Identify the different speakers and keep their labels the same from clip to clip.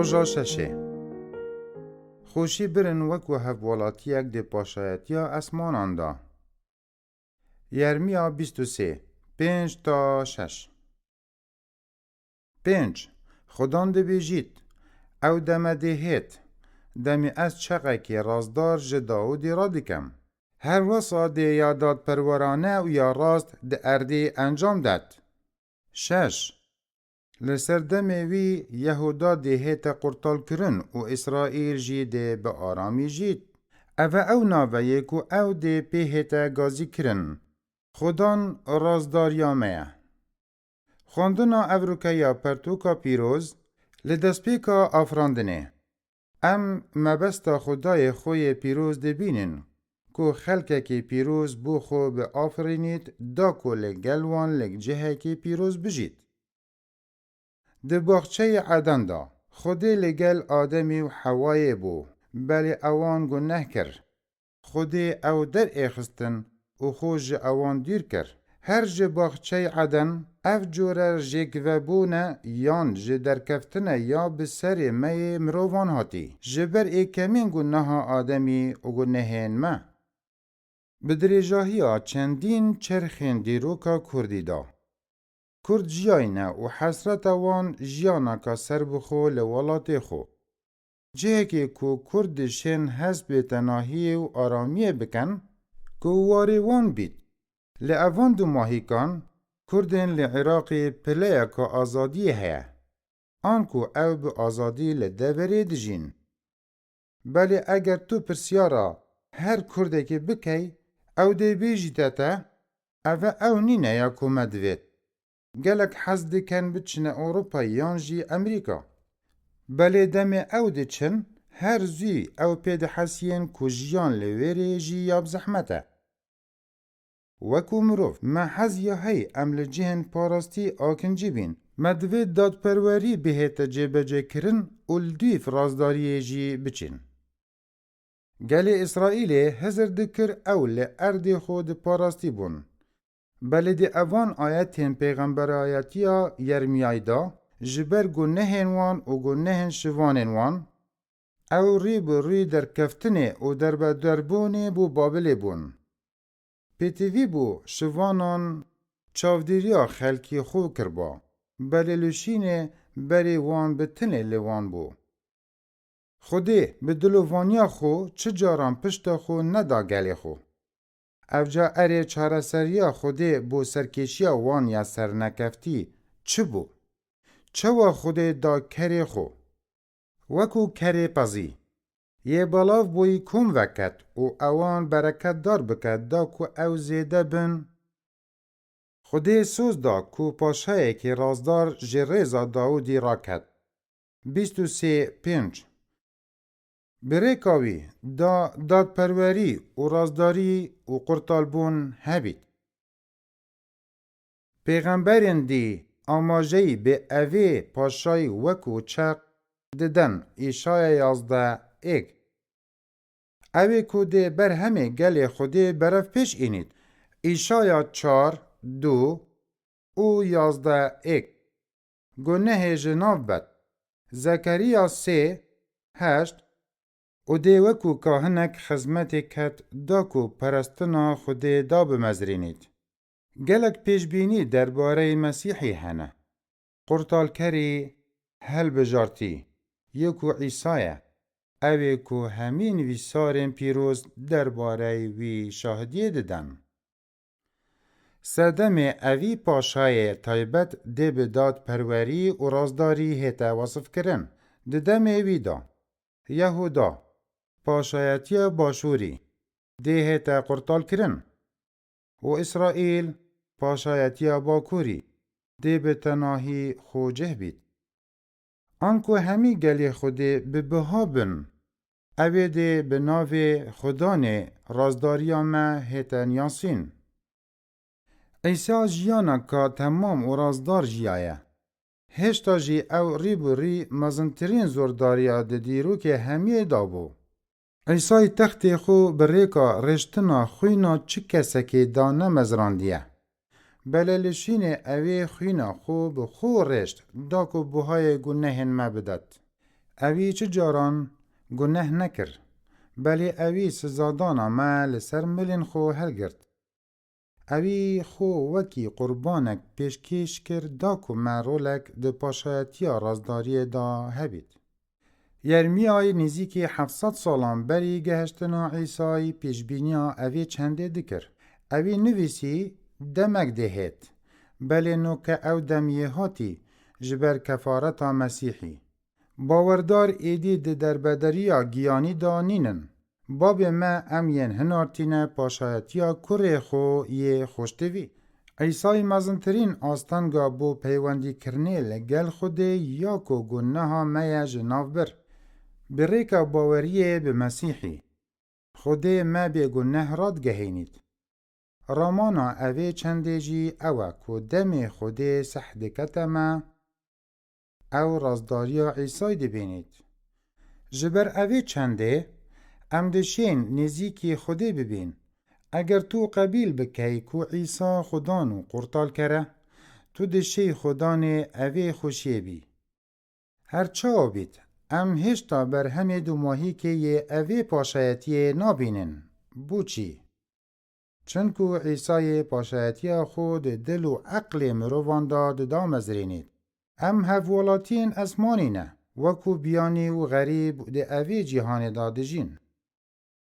Speaker 1: روژا ششه خوشی برن وکو هفولاتیک دی پاشایتیا اسمانان دا. یرمیا 23 5 تا 6 5 خدان دی بیجید او دم دهید دمی از چقه که رازدار جداودی را دکم. هر وصا دی یاداد پرورانه و یا راست دی اردی انجام داد. 6 لسر دمی وی یهودا دهیت قرطال کرن و اسرائیل جی دی به آرامی جید. او ناویه کو او دی پیهت گازی کرن. خدان رازداریامه. خوندنا اوروکیا پرتوکا پیروز لدسپیکا آفراندنه. مبستا خدای خوی پیروز دی بینن. کو خلقه کی پیروز بو خو به آفرینید دا کو لگلوان لگ جهه کی پیروز بجید. ده باغچه عدن دا خودی لگل آدمی و حوای بو بلی اوان گناه کر. خودی او در اخستن و خوش اوان دیر کر. هر جه باغچه عدن اف جورر جگوبونه یان جه در کفتنه یا بسر می مروان هاتی. جبر ای کمین گناه آدمی و گناهین ما. بدریجاهی ها چندین چرخین دیروکا کردی دا. کرد جیاینه و حسرت وان جیانا کا سر بخو لولات خو. جه که کو کرد شن حسب تناهی و آرامی بکن کو واری وان بید. لعوان دو ماهی کان کردن لعراقی پلیا که آزادی هیا. آنکو او به آزادی لدوری دجین. بلی اگر تو پرسیارا هر کرده که بکی او دی بیجی تاتا او نینه یا کومد وید. گلک حزد کن بچنه اوروپا یانجی امریکا. بلی دم او دی چن هر زی او پید حسین کو جیان لویری جی یاب زحمته. وکو مروف ما حزیا هی عمل جهن پاراستی آکنجی بین. مدوید داد پروری بهت جبجه کرن اولدیف رازداری جی بچین. گلی اسرائیل هزر دکر اول ارد خود پاراستی بون. بلی دی اوان آیتین پیغمبر آیتیا یرمیای دا جبر گنهن وان و گنهن شوانن وان او ریب روی در کفتنه و دربونه بو بابل بون. پیتوی بو شوانان چاودیریا خلکی خو کربا بلی لشینه بری وان بتنه لیوان بو. خودی به دلووانیا خو چه جاران پشت خو ندا گلی خو. افجا اره چاره سریا خودی بو سرکشیا وان یا سرنکفتی چه بو؟ چه و خودی دا کری خو؟ وکو کری پزی. یه بلاف بوی کم وکت و اوان برکت دار بکت دا کو او زیده بن. خودی سوز دا کو پاشای که رازدار جریزا داودی را کت. 23:5 بریکاوی داد پروری و رازداری و قرطالبون هبید. پیغمبرین دی آماجهی به اوی پاشای وکو چق ددن ایشای 11:1 اوی کوده بر همه گل خودی برف پیش اینید. ایشای 4:2 او 11:1 گناه جناب بد. زکریا 3:8 او دی وکو کاهنک خزمت کت دا کو پرستنا خودی دا بمزرینید. گلک پیشبینی درباره مسیحی هنه. قرطال کری هل بجارتی. یکو عیسایه. اوی کو همین وی سارن پیروز درباره وی شاهدیه ددن. سردم اوی پاشای تایبت دی بداد پروری و رازداری هیتا وصف کرن. ددم اوی دا. یهودا پاشایتی باشوری دی هیتا قرطال کرن. و اسرائیل پاشایتی باکوری دی به تناهی خوجه بید. آنکو همی گلی خودی به بهابن اوی دی به ناو خدان رازداریا ما هیتن یاسین. ایسا جیانا که تمام و رازدار جیایه. هشتا جی او ری مزنترین زورداریا دیرو که همی دابو. ایسای تخت خو بریکا رشتنا خوینا چی کسه که دانه مزراندیه. بللشین اوی خوینا خو بخو رشت دا کو بوهای گنهن مبدد. اوی چه جاران گناه نکر بلی اوی سزادانا ما لسر ملین خو هلگرد. اوی خو وکی قربانک پیشکش کرد داکو مرولک ده پاشایتیا رازداری دا هبید. یرمیای نزیکی 700 سالان بری گهشتنا عیسای پیشبینیا اوی چنده دکر. اوی نویسی دمک دهید بلی نو که او دمیه هاتی جبر کفارتا مسیحی. باوردار ایدی ده دربدریا گیانی دانینن. باب ما امین هنارتینه پاشایتیا کره خو یه خوشتوی. عیسای مزنترین آستانگا بو پیوندی کرنه لگل خوده یا کو گناها میا جناف بر. بریکا باوریه به مسیحی. خوده ما به گناه راد گهینید. رامانا اوه چنده جی اوه کو دم خوده سحدکت ما او رازداریا عیسای دبینید. جبر اوه چنده ام دشین نزیکی خوده ببین. اگر تو قبیل بکی کو عیسی خدانو قرطال کره تو دشی خدان اوه خوشیه بی. هرچا بید ام هشتا بر همه دو ماهی که یه اوه پاشایتیه نابینن. بوچی؟ چنکو عیسی پاشایتیا خود دل و عقل مروان داد دامزرینید. ام هفولاتین اسمانی نه وکو بیانی و غریب ده اوه جیهان دادجین.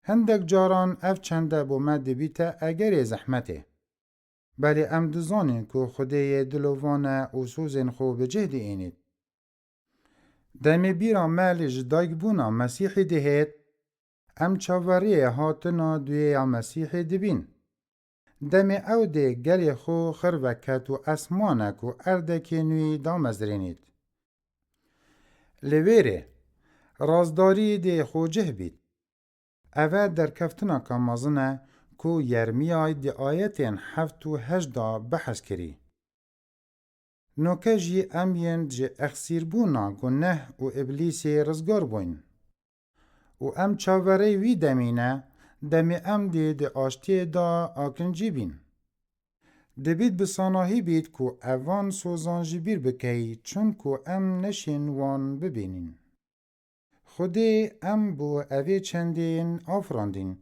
Speaker 1: هندک جاران اف چنده بومد بیتا اگر زحمته. بلی ام دزانین که خوده دلوان و سوزن خو بجهد اینید. دمی بیران مال جدایگ بونا مسیحی دهید ام چاوری هاتنا دوی مسیحی دبین. دمی او ده گلی خو خروکت و اسمانک و اردک نوی دامزرینید. لویره رازداری ده خو جه بید. اوه در کفتنا کامازنه کو یرمیای دی آیتین 7 و 8 بحث کری. نوکه جی امین جی اخسیر بونا گناه و ابلیسی رزگار بوین. و ام چاوری وی دمینه دمی ام دی آشتی دا آکنجی بین. دبید بساناهی بید کو اوان سوزان جبیر بکی چون کو ام نشین وان ببینین. خودی ام بو اوی چندین آفراندین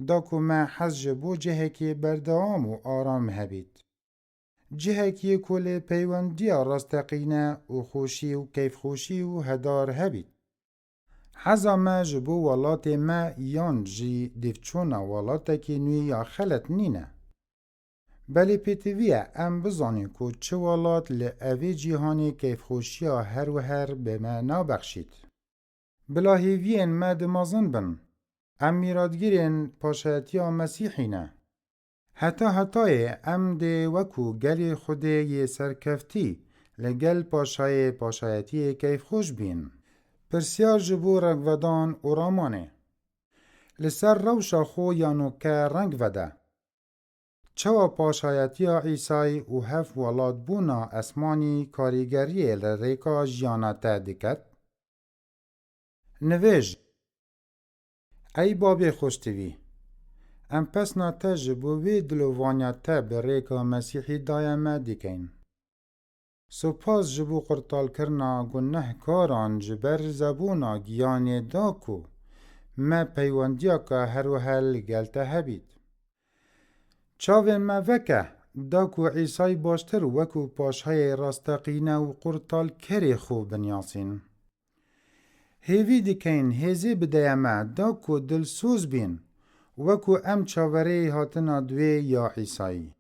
Speaker 1: دا کو ما حز بو جهکی بردام و آرام هبید. جهکی کل پیوندی راستقینه و خوشی و کیف خوشی و هدار هبید. حزا ما جبو ولات ما یان جی دیفچونا ولاتا کی نوی یا خلط نینه. بلی پیتویه ام بزانیم که چه ولات لعوی جیهانی کیف خوشی هر و هر به ما نابخشید. بلاهیوین ما دمازن بن. ام میرادگیرین پاشایتیا مسیحی نه. حتی ام ده وکو گلی خوده یه سرکفتی لگل پاشایتی کیف خوش بین. پرسیار جبو رنگودان و رامانه. لسر روشا خو یانو که رنگ وده. چوا پاشایتیا عیسی و هف ولاد بونا اسمانی کاریگری لریکا جیانتا دکت؟ نویج ای بابی خوشتوی ام پس ناتج بوی دلووانیا تا بریکا مسیحی دایمه دیکین. سپاس جبو قرطال کرنا گناه کاران جبر زبونا گیانی داکو ما پیوندیا که هر و هل گلته هبید. چاوین ما وکه داکو عیسی باشتر وکو پاشهای راستقینه و قرطال کری خوب بنیاسین. هیوی دیکین هیزی بدیمه داکو دلسوز بین وکو ام چاوری هاتنا دوی یا عیسی.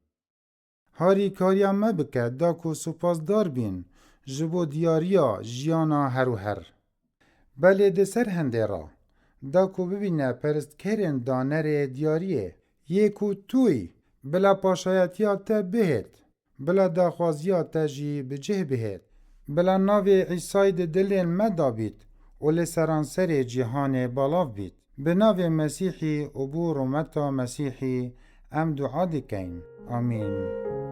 Speaker 1: هاری کاریا مبکه داکو سپاسدار بین جبو دیاریا جیانا هر و هر. بله ده سر هنده را داکو ببینه پرست کرن دانر دیاریه یکو توی بلا پاشایتیا تا بهت بلا داخوازیا تا جی بجه بهت بلا ناو عیسی ده دلین مدابید و لسرانسر جهان بالاف بید. به ناو مسیحی و بو رومتا مسیحی ام دعا دکین. آمین.